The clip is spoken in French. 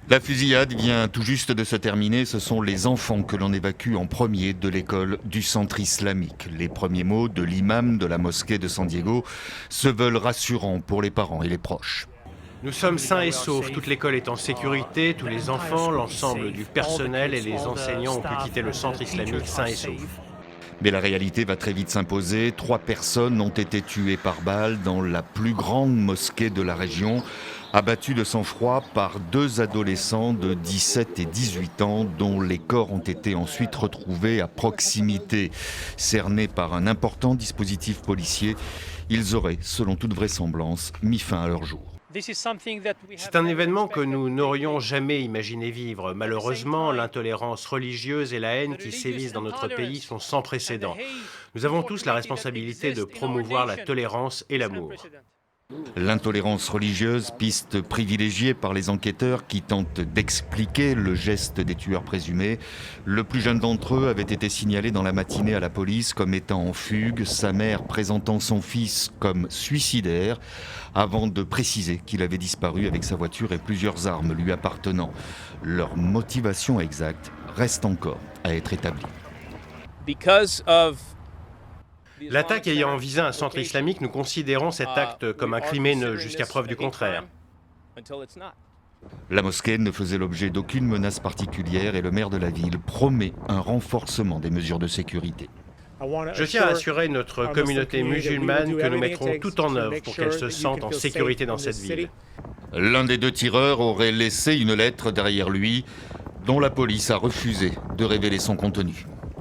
La fusillade vient tout juste de se terminer. Ce sont les enfants que l'on évacue en premier de l'école du centre islamique. Les premiers mots de l'imam de la mosquée de San Diego se veulent rassurants pour les parents et les proches. Nous sommes sains et saufs, toute l'école est en sécurité, tous les enfants, l'ensemble du personnel et les enseignants ont pu quitter le centre islamique sains et saufs. Mais la réalité va très vite s'imposer. 3 personnes ont été tuées par balle dans la plus grande mosquée de la région, abattues de sang-froid par 2 adolescents de 17 et 18 ans dont les corps ont été ensuite retrouvés à proximité. Cernés par un important dispositif policier, ils auraient, selon toute vraisemblance, mis fin à leur jour. C'est un événement que nous n'aurions jamais imaginé vivre. Malheureusement, l'intolérance religieuse et la haine qui sévissent dans notre pays sont sans précédent. Nous avons tous la responsabilité de promouvoir la tolérance et l'amour. L'intolérance religieuse, piste privilégiée par les enquêteurs qui tentent d'expliquer le geste des tueurs présumés. Le plus jeune d'entre eux avait été signalé dans la matinée à la police comme étant en fugue, sa mère présentant son fils comme suicidaire, avant de préciser qu'il avait disparu avec sa voiture et plusieurs armes lui appartenant. Leur motivation exacte reste encore à être établie. L'attaque ayant visé un centre islamique, nous considérons cet acte comme un crime haineux jusqu'à preuve du contraire. La mosquée ne faisait l'objet d'aucune menace particulière et le maire de la ville promet un renforcement des mesures de sécurité. Je tiens à assurer notre communauté musulmane que nous mettrons tout en œuvre pour qu'elle se sente en sécurité dans cette ville. L'un des 2 tireurs aurait laissé une lettre derrière lui dont la police a refusé de révéler son contenu.